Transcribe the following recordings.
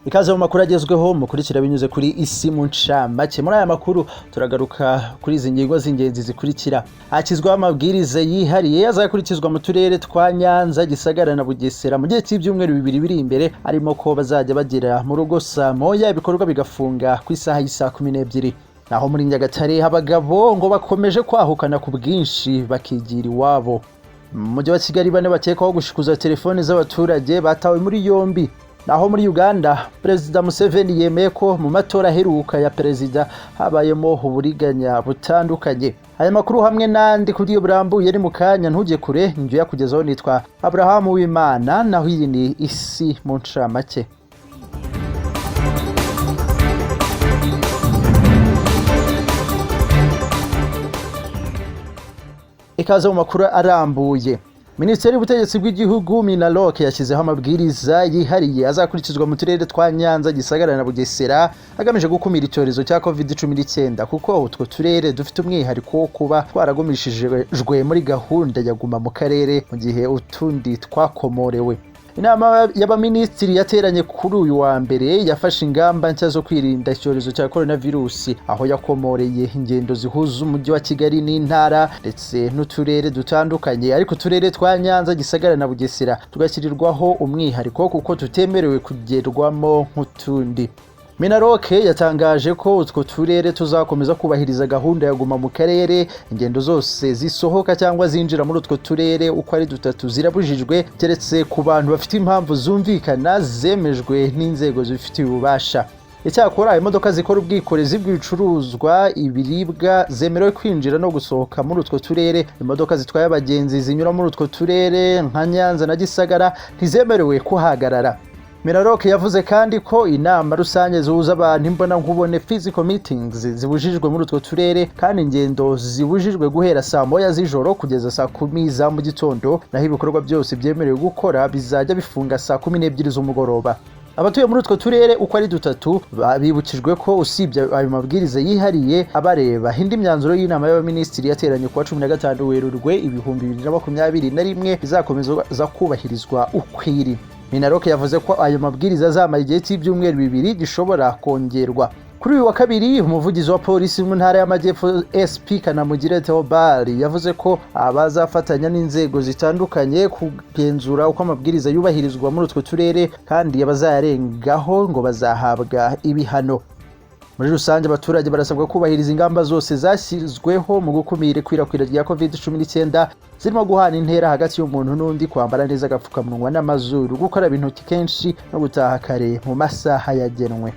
Ikaze mu makuru agezweho mukurikira binyuze kuri isi mu ncamake. Muri aya makuru turagaruka kuri izi ngingo z'ingenzi zikurikira. Hakizweho amabwiriza yihariye azakurikizwa mu turere twa Nyanza, Gisagara na Bugesera mu gihe cy'ibyumweru bibiri biri imbere, arimo ko bazajya bagera mu rugo saa moya, ibikorwa bigafunga ku isaha y'isa 12. Naho muri Nyagatare abagabo ngo bakomeje kwahukana ku bwinshi bakigira iwabo. Mu mujyi wa Kigali bane bakekwaho gushikuza telefone z'abaturage batawe muri yombi. Naho muri Uganda Perezida Museveni yemeye ko mu matora aheruka ya perezida habayemo uburiganya butandukanye. Aya makuru hamwe n'andi kuri burambuye ari mu kanya, ntujye kure, njye yakugezaho. Nitwa Abraham Uwimana, naho iyi ni isi mu ncamake. Ikaze mu makuru arambuye. Minisiteri y'Ubutegetsi bw'Igihugu Minaloc yashyizeho amabwiriza yihariye azakurikizwa mu turere twa Nyanza, Gisagara na Bugesera agamije gukumira icyorezo cya COVID-19, kuko utwo turere dufite umwihariko wo kuba twaragumishijwe muri gahunda ya guma mu karere mu gihe utundi twakomorewe. Inama y'abaminisitiri yateranye kuri uyu wa mbere yafashe ingamba nshya zo kwirinda icyorezo cya coronavirus, aho yakomoreye ingendo zihuza umujyi wa Kigali n'intara ndetse n'uturere dutandukanye, ariko uturere twa Nyanza, Gisagara na Bugesera tugashyirirwaho umwihariko kuko tutemerewe kugerwamo nk'utundi. Minaloc yatangaje ko utwo turere tuzakomeza kubahiriza gahunda ya guma mu karere. Ingendo zose zisohoka cyangwa zinjira muri utwo turere uko ari dutatu zirabujijwe, keretse ku bantu bafite impamvu zumvikana zemejwe n'inzego zifitiye ububasha. Icyakora imodoka zikora ubwikorezi bw'ibicuruzwa, ibiribwa zemerewe kwinjira no gusohoka muri utwo turere. Imodoka zitwaye abagenzi zinyura muri utwo turere nka Nyanza na Gisagara ntizemerewe kuhagarara. Minaloc yavuze kandi ko inama rusange zihuza abantu imbona nkubone physical meetings zibujijwe muri utwo turere, kandi ingendo zibujijwe guhera saa moya z'ijoro kugeza saa 10 za mu gitondo, naho ibikorwa byose byemerewe gukora bizajya bifunga saa 12 z'umugoroba. Abatuye muri utwo turere uko ari dutatu bibukijwe ko usibye ayo mabwiriza yihariye abareba, indi myanzuro y'inama y'abaminisitiri yateranye kuwa 15 Werurwe 2021 izakomeza kubahirizwa ukwiri. Minaloc yavuze ko ayo mabwiriza azamara igihe cy'ibyumweru bibiri, gishobora kongerwa. Kuri uyu wa kabiri umuvugizi wa polisi mu ntara y'Amajyepfo SP Kanamugire Theobald yavuze ko abazafatanya n'inzego zitandukanye kugenzura uko amabwiriza yubahirizwa muri utwo turere, kandi abazayarengaho ngo bazahabwa ibihano. Muri rusange abaturage barasabwa kubahiriza ingamba zose zashyizweho mu gukumira ikwirakwira rya COVID-19, zirimo guhana intera hagati y'umuntu n'undi, kwambara neza agapfukamunwa n'amazuru, gukaraba intoki kenshi no gutaha kare mu masaha yagenwe.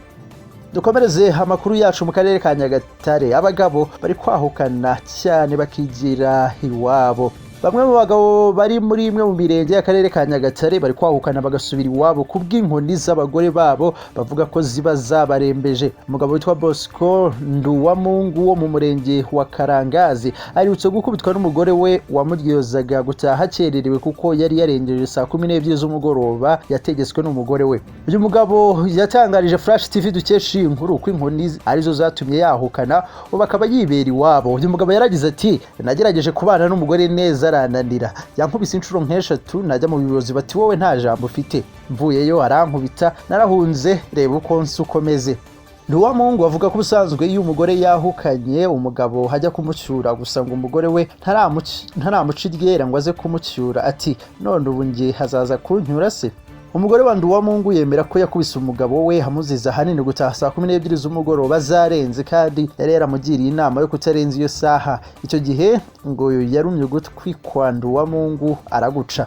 Dukomereze amakuru yacu mu karere ka Nyagatare. Abagabo bari kwahukana cyane bakigira iwabo. Bamwe mu bagabo bari muri imwe mu mirenge y'akarere ka Nyagatare bari kwahukana bagasubira iwabo kubw'inkoni z'abagore babo bavuga ko ziba zabarembeje. Umugabo witwa Bosco Nduwamungu wo mu murenge wa Karangazi aherutse gukubitwa n'umugore we wamuryozaga gutaha akererewe kuko yari yarengeje saa 12 z'umugoroba yategetswe n'umugore we. Uyu mugabo yatangarije Flash TV dukesha inkuru ko inkoni arizo zatumye yahukana, ubu akaba yibera iwabo. Uyu mugabo yaragize ati, nagerageje kubana n'umugore neza arananira, yankubise inshuro nk'eshatu, najya mu biyobozi bati wowe nta jambo ufite, mvuyeyo arankubita, narahunze, reba uko nsukomeze. Nduwamungu avuga ko ubusanzwe iyo umugore yahukanye umugabo hajya kumucyura, gusa ngo umugore we ntaramuca iryera ngo aze kumucyura, ati none ubu ngiye hazaza kunyura se. Umugore wa Nduwamungu yemera ko yakubise umugabo we amuziza ahanini gutaha saa 12 z'umugoroba zarenze, kandi yari yaramugiriye inama yo kutarenza iyo saha. Icyo gihe ngo yarumye ugutwi kwa Nduwamungu araguca.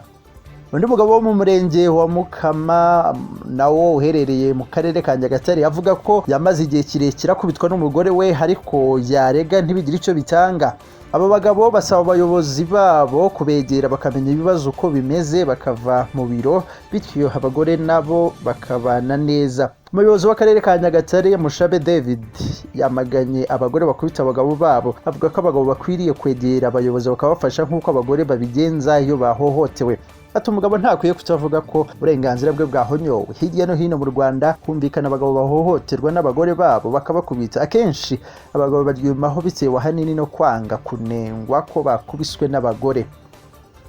Undi mugabo wo mu murenge wa Mukama nawo uherereye mu karere ka Nyagatare avuga ko yamaze igihe kirekire akubitwa n'umugore we, ariko yarega ntibigire icyo bitanga. Aba bagabo basaba abayobozi babo kubegera bakamenya ibibazo uko bimeze, bakava mu biro, bityo abagore nabo bakabana neza. Umuyobozi w'akarere ka Nyagatare Mushabe David yamaganye abagore bakubita abagabo babo, avuga ko abagabo bakwiriye kwegera abayobozi bakabafasha nk'uko abagore babigenza iyo bahohotewe. Ati umugabo ntakwiye kutavuga ko uburenganzira bwe bwahonyowe. Hirya no hino mu Rwanda kumvikana abagabo bahohoterwa n'abagore babo bakabakubita. Akenshi abagabo baryumaho bitewe ahanini no kwanga kunengwa ko bakubiswe n'abagore.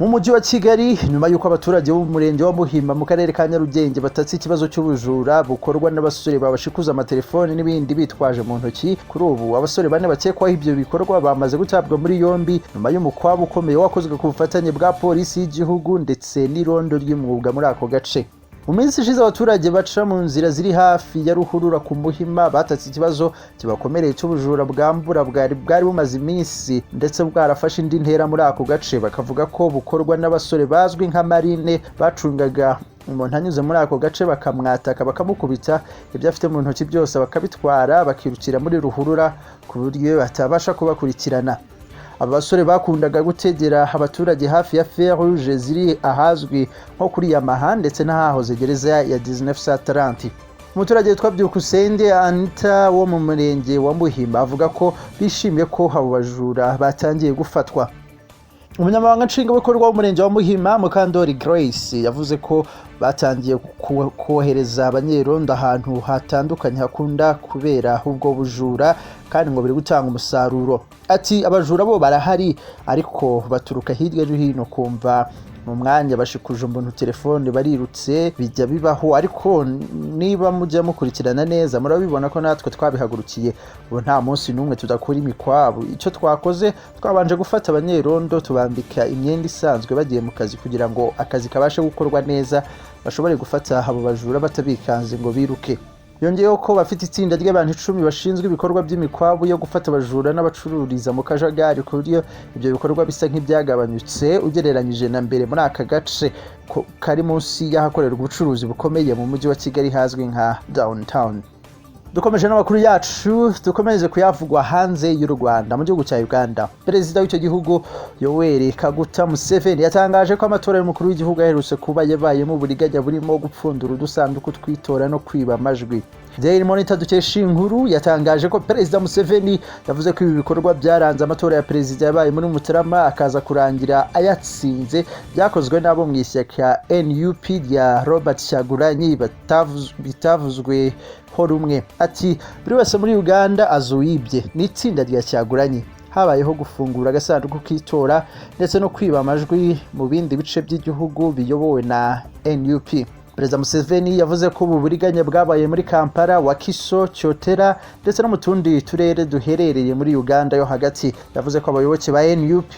mu mujyi wa Kigali nyuma y'uko abaturage bo mu murenge wa Muhima mu karere ka Nyarugenge batatse ikibazo cy'ubujura bukorwa n'abasore babashikuza amatelefoni n'ibindi bitwaje mu ntoki. Kuri ubu abasore bane bakekwaho ibyo bikorwa bamaze gutabwa muri yombi nyuma y'umukwabo ukomeye wakozwe ku bufatanye bwa polisi y'igihugu ndetse n'irondo ry'umwuga muri ako gace. Mu minsi ishize abaturage baca mu nzira ziri hafi ya ruhurura ku Muhima batatse ikibazo kibakomereye cy'ubujura bwambura bwari bumaze iminsi ndetse bwarafashe indi ntera muri ako gace. Bakavuga ko bukorwa n'abasore bazwi nka Marine bacungaga umuntu anyuze muri ako gace bakamwataka bakamukubita ibyo afite mu ntoki byose bakabitwara bakirukira muri ruhurura ku buryo batabasha kubakurikirana. Abasore bakundaga gutegera abaturage hafi ya Fer Rouge ziri ahazwi nko kuri Yamaha ndetse n'ahahoze gereza ya 1930. Umuturage witwa Byukusenge Anita wo mu murenge wa Muhima avuga ko bishimiye ko abo bajura batangiye gufatwa. Umunyamabanga nshingwabikorwa w'umurenge wa Muhima Mukandori Grace yavuze ko batangiye kohereza abanyerondo ahantu hatandukanye hakunda kubera ubwo bujura kandi ngo biri gutanga umusaruro. Ati abajura bo barahari ariko baturuka hirya no hino, kumva mu mwanya bashikuje umuntu telefone barirutse bijya bibaho, ariko niba mujya mukurikirana neza murabibona ko natwe twabihagurukiye. Ubu nta munsi n'umwe tudakora imikwabo. Icyo twakoze twabanje gufata abanyerondo tubambika imyenda isanzwe bagiye mu kazi kugira ngo akazi kabashe gukorwa neza, bashobore gufata abo bajura batabikanze ngo biruke. Yongeyeho ko bafite itsinda ry'abantu 10 bashinzwe ibikorwa by'imikwabu yo gufata abajura n'abacururiza mu kajagari, ku buryo ibyo bikorwa bisa nk'ibyagabanyutse ugereranyije na mbere muri aka gace kari munsi y'ahakorerwa ubucuruzi bukomeye mu mujyi wa Kigali hazwi nka downtown. Dukomeje n'amakuru yacu, dukomeze kuyavugwa hanze y'u Rwanda. Mu gihugu cya Uganda, perezida w'icyo gihugu Yoweri Kaguta Museveni yatangaje ko amatora y'umukuru w'igihugu aherutse kuba yabayemo uburiganya burimo gupfundura udusanduku twitora no kwiba amajwi. Daily Monitor dukesha inkuru yatangaje ko perezida Museveni yavuze ko ibi bikorwa byaranze amatora ya perezida yabaye muri Mutarama akaza kurangira ayatsinze byakozwe n'abo mu ishyaka NUP rya Robert Kyagulanyi bitavuzwe ho rumwe. Ati buri wese muri Uganda azoyibye n'itsinda rya Kyagulanyi. Habayeho gufungura agasanduku k'itora ndetse no kwiba amajwi mu bindi bice by'igihugu biyobowe na NUP. Perezida Museveni yavuze ko ubu buriganya bwabaye muri Kampala, Wakiso, Kyotera ndetse no mu tundi turere duherereye muri Uganda yo hagati. Yavuze ko abayoboke ba NUP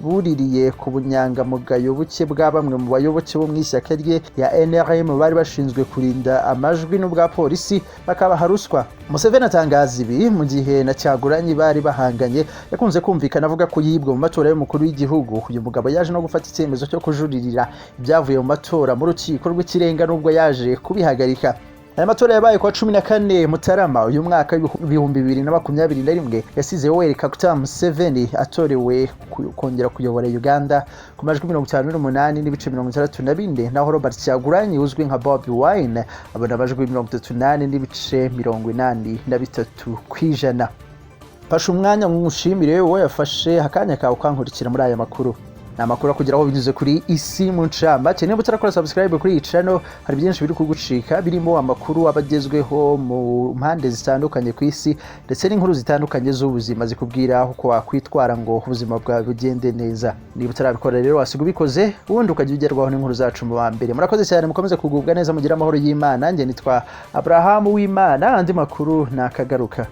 buririye ku bunyangamugayo buke bwa bamwe mu bayoboke bo mu ishyaka rye ya NRM bari bashinzwe kurinda amajwi n'ubwa polisi bakabaha ruswa. Museveni atangaza ibi mu gihe na Kyagulanyi bari bahanganye. Yakunze kumvikana avuga ko yibwe mu matora y'umukuru w'igihugu. Uyu mugabo yaje no gufata icyemezo cyo kujuririra ibyavuye mu matora mu rukiko rw'ikirenga nubwo yaje kubihagarika. Aya matora yabaye kwa 14 Mutarama uyu mwaka 2021 yasize Yoweri Kaguta Museveni atorewe kongera kuyobora Uganda ku majwi 58 n'ibice 64, naho Robert Kyagulanyi uzwi nka Bobi Wine abona amajwi 38 n'ibice 83 kwijana. Fasha umwanya mwushimire wowe yafashe akanya kawe kankurikira muri aya makuru. Namakuru kugeraho binyuze kuri isi mu ncamake. Niba utarakora subscribe kuri iyi channel, hari byinshi biri kugucika birimo amakuru abagezweho mu mpande zitandukanye ku isi ndetse n'inkuru zitandukanye z'ubuzima zikubwira uko wakwitwara ngo ubuzima bwawe bugende neza. Niba utarabikora rero wasiga ubikoze ubundi ukajya ugerwaho n'inkuru zacu mu bambere. Murakoze cyane, mukomeze kugubwa neza, mugira amahoro y'Imana. Nge nitwa Abraham w'Imana, andi makuru nakagaruka.